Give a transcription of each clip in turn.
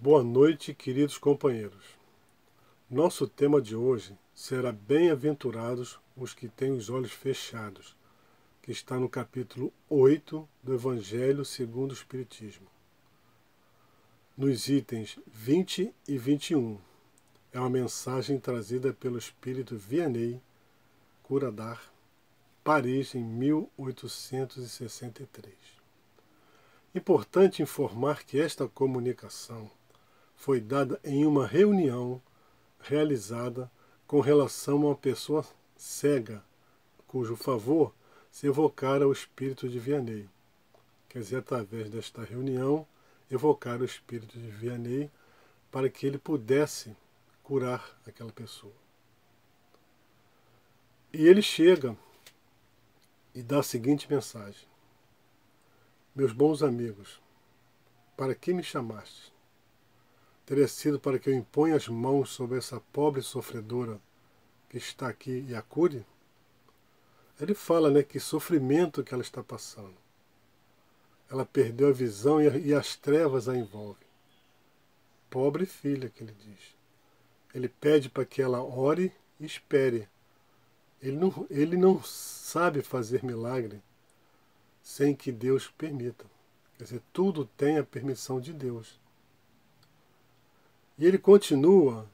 Boa noite, queridos companheiros. Nosso tema de hoje será Bem-aventurados os que têm os olhos fechados, que está no capítulo 8 do Evangelho segundo o Espiritismo. Nos itens 20 e 21, é uma mensagem trazida pelo espírito Vianney Curadar, Paris, em 1863. Importante informar que esta comunicação foi dada em uma reunião realizada com relação a uma pessoa cega, cujo favor se evocara o espírito de Vianney. Quer dizer, através desta reunião, evocar o espírito de Vianney para que ele pudesse curar aquela pessoa. E ele chega e dá a seguinte mensagem: meus bons amigos, para que me chamaste? Teria sido para que eu imponha as mãos sobre essa pobre sofredora que está aqui e a cure? Ele fala, que sofrimento que ela está passando. Ela perdeu a visão e as trevas a envolvem. Pobre filha, que ele diz. Ele pede para que ela ore e espere. Ele não sabe fazer milagre sem que Deus permita. Quer dizer, tudo tem a permissão de Deus. E ele continua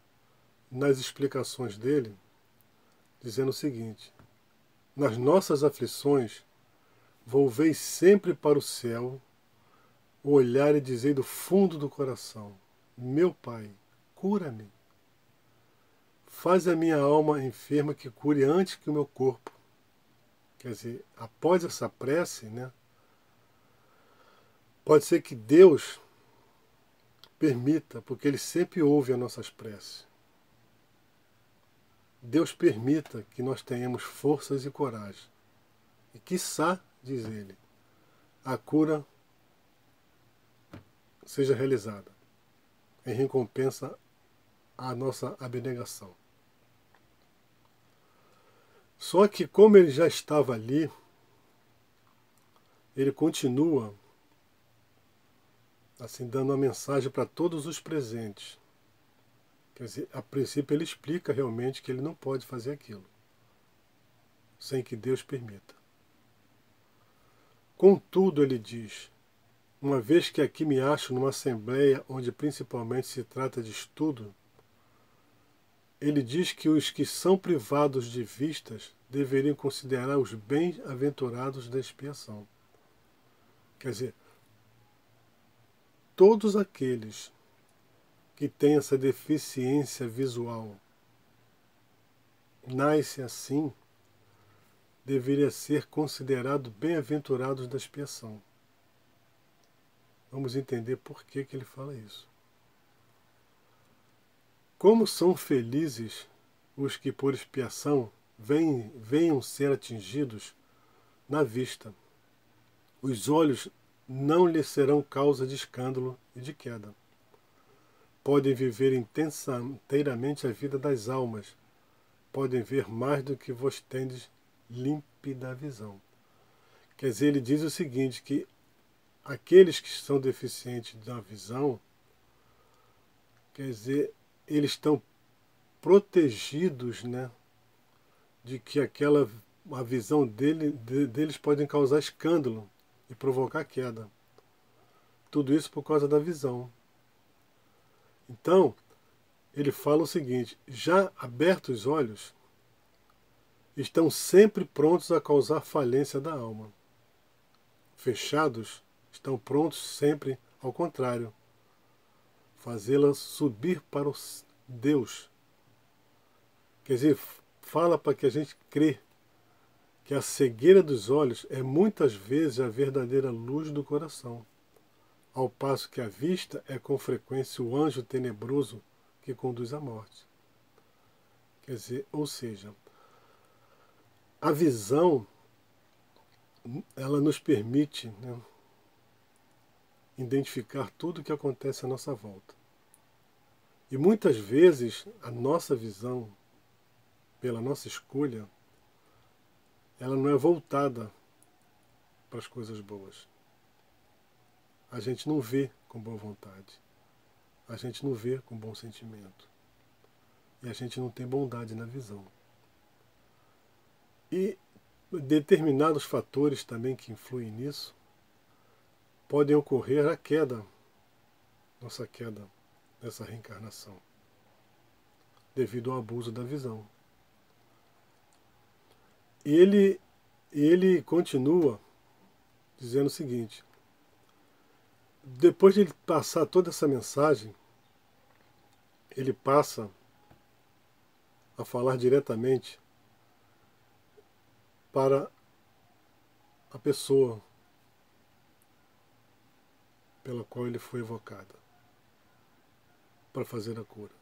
nas explicações dele, dizendo o seguinte: nas nossas aflições, volvei sempre para o céu, o olhar e dizei do fundo do coração: meu Pai, cura-me. Faz a minha alma enferma que cure antes que o meu corpo. Quer dizer, após essa prece, pode ser que Deus permita, porque Ele sempre ouve as nossas preces. Deus permita que nós tenhamos forças e coragem. E quiçá, diz ele, a cura seja realizada em recompensa à nossa abnegação. Só que como ele já estava ali, ele continua assim dando uma mensagem para todos os presentes. Quer dizer, a princípio ele explica realmente que ele não pode fazer aquilo, sem que Deus permita. Contudo, ele diz: uma vez que aqui me acho numa assembleia onde principalmente se trata de estudo, ele diz que os que são privados de vistas deveriam considerar os bem-aventurados da expiação. Quer dizer, todos aqueles que têm essa deficiência visual, nascem assim, deveria ser considerado bem-aventurados da expiação. Vamos entender por que ele fala isso. Como são felizes os que por expiação venham ser atingidos na vista. Os olhos não lhes serão causa de escândalo e de queda. Podem viver inteiramente a vida das almas. Podem ver mais do que vos tendes límpida visão. Quer dizer, ele diz o seguinte, que aqueles que são deficientes da visão, quer dizer, eles estão protegidos, de que a visão deles pode causar escândalo e provocar queda. Tudo isso por causa da visão. Então, ele fala o seguinte: já abertos os olhos, estão sempre prontos a causar falência da alma. Fechados, estão prontos sempre, ao contrário, fazê-la subir para o Deus. Quer dizer, fala para que a gente crê que a cegueira dos olhos é muitas vezes a verdadeira luz do coração, ao passo que a vista é com frequência o anjo tenebroso que conduz à morte. Quer dizer, ou seja, a visão, ela nos permite identificar tudo o que acontece à nossa volta. E muitas vezes a nossa visão, pela nossa escolha, ela não é voltada para as coisas boas. A gente não vê com boa vontade. a gente não vê com bom sentimento. E a gente não tem bondade na visão. E determinados fatores também que influem nisso podem ocorrer a queda, nossa queda nessa reencarnação, devido ao abuso da visão. E ele continua dizendo o seguinte: depois de ele passar toda essa mensagem, ele passa a falar diretamente para a pessoa pela qual ele foi evocado para fazer a cura.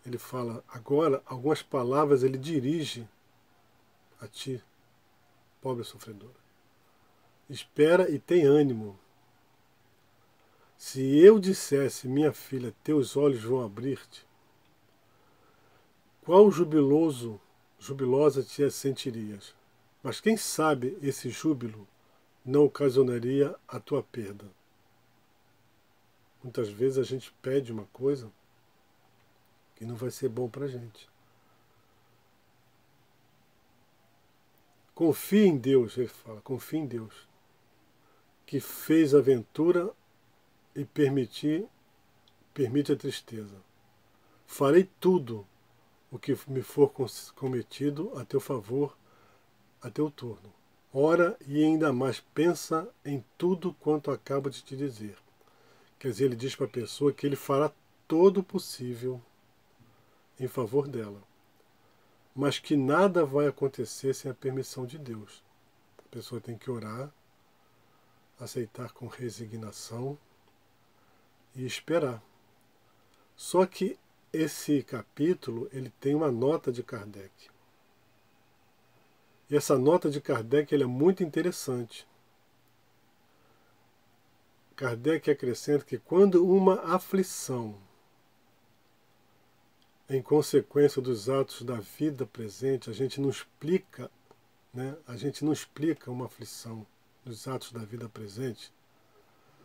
Ele fala agora algumas palavras, ele dirige a ti, pobre sofredora. Espera e tem ânimo. Se eu dissesse, minha filha, teus olhos vão abrir-te, qual jubilosa te sentirias? Mas quem sabe esse júbilo não ocasionaria a tua perda? Muitas vezes a gente pede uma coisa que não vai ser bom para a gente. Confie em Deus, ele fala, confie em Deus, que fez a aventura e permite a tristeza. Farei tudo o que me for cometido a teu favor, a teu turno. Ora e ainda mais pensa em tudo quanto acabo de te dizer. Quer dizer, ele diz para a pessoa que ele fará todo o possível em favor dela, mas que nada vai acontecer sem a permissão de Deus. A pessoa tem que orar, aceitar com resignação e esperar. Só que esse capítulo ele tem uma nota de Kardec. E essa nota de Kardec ele é muito interessante. Kardec acrescenta que quando uma aflição, em consequência dos atos da vida presente, a gente não explica, né? A gente não explica uma aflição dos atos da vida presente,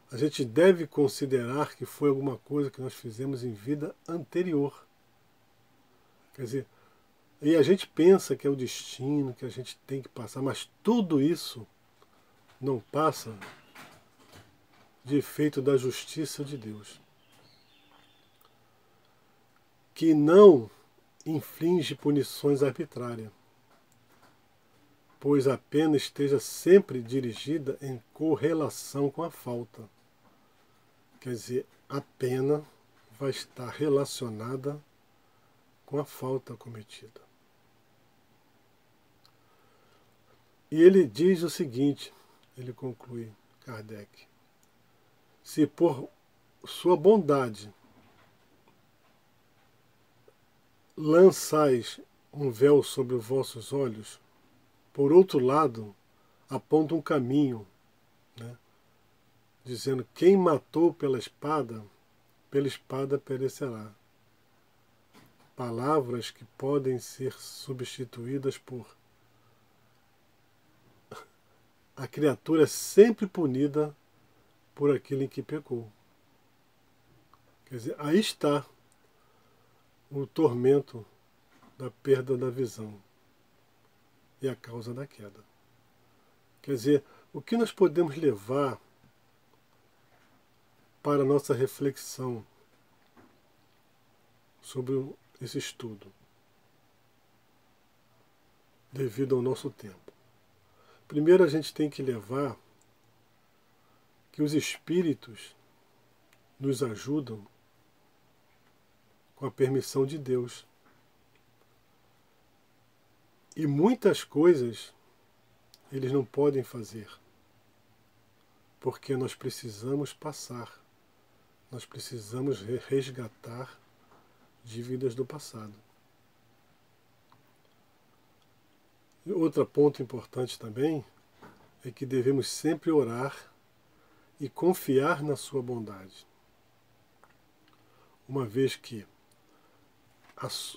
a gente deve considerar que foi alguma coisa que nós fizemos em vida anterior. Quer dizer, e a gente pensa que é o destino, que a gente tem que passar, mas tudo isso não passa de efeito da justiça de Deus, que não inflige punições arbitrárias, pois a pena esteja sempre dirigida em correlação com a falta. Quer dizer, a pena vai estar relacionada com a falta cometida. E ele diz o seguinte, ele conclui, Kardec: se por sua bondade lançais um véu sobre os vossos olhos, por outro lado, aponta um caminho, né, dizendo: quem matou pela espada perecerá. Palavras que podem ser substituídas por: a criatura é sempre punida por aquilo em que pecou. Quer dizer, aí está o tormento da perda da visão e a causa da queda. Quer dizer, o que nós podemos levar para a nossa reflexão sobre esse estudo, devido ao nosso tempo? Primeiro, a gente tem que levar que os espíritos nos ajudam com a permissão de Deus. E muitas coisas eles não podem fazer, porque nós precisamos passar, nós precisamos resgatar dívidas do passado. E outro ponto importante também é que devemos sempre orar e confiar na sua bondade, uma vez que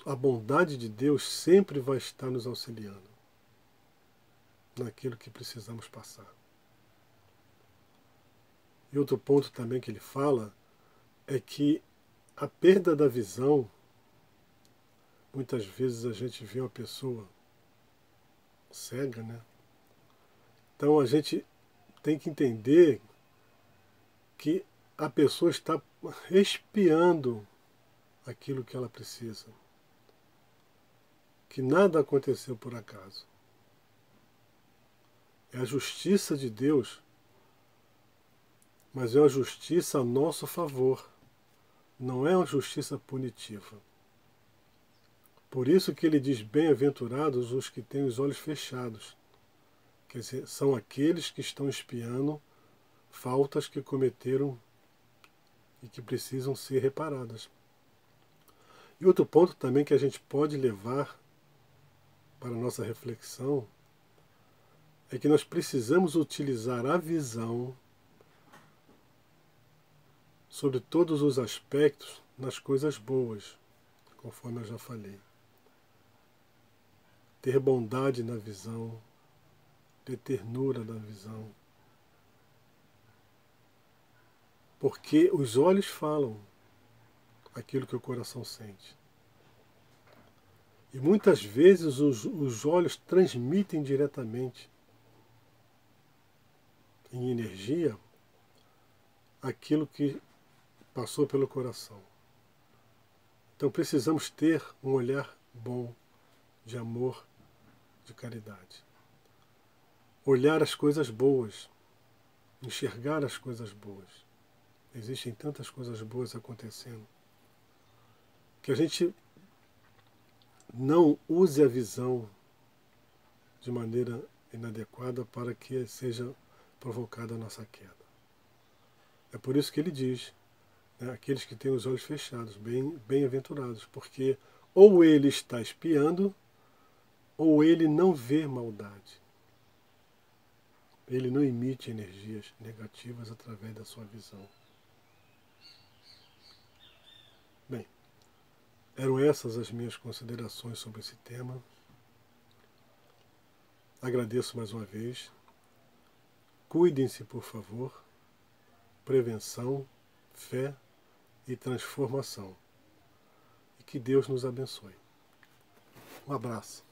a bondade de Deus sempre vai estar nos auxiliando naquilo que precisamos passar. E outro ponto também que ele fala é que a perda da visão, muitas vezes a gente vê uma pessoa cega, né? Então a gente tem que entender que a pessoa está espiando aquilo que ela precisa. Que nada aconteceu por acaso. É a justiça de Deus, mas é uma justiça a nosso favor. Não é uma justiça punitiva. Por isso que ele diz, bem-aventurados os que têm os olhos fechados. Quer dizer, são aqueles que estão espiando faltas que cometeram e que precisam ser reparadas. E outro ponto também que a gente pode levar para a nossa reflexão é que nós precisamos utilizar a visão sobre todos os aspectos nas coisas boas, conforme eu já falei. Ter bondade na visão, ter ternura na visão. Porque os olhos falam aquilo que o coração sente. E muitas vezes os olhos transmitem diretamente em energia aquilo que passou pelo coração. Então precisamos ter um olhar bom, de amor, de caridade. Olhar as coisas boas, enxergar as coisas boas. Existem tantas coisas boas acontecendo que a gente não use a visão de maneira inadequada para que seja provocada a nossa queda. É por isso que ele diz, né, aqueles que têm os olhos fechados, bem-aventurados, porque ou ele está espiando, ou ele não vê maldade. Ele não emite energias negativas através da sua visão. Bem, eram essas as minhas considerações sobre esse tema. Agradeço mais uma vez. Cuidem-se, por favor. Prevenção, fé e transformação. E que Deus nos abençoe. Um abraço.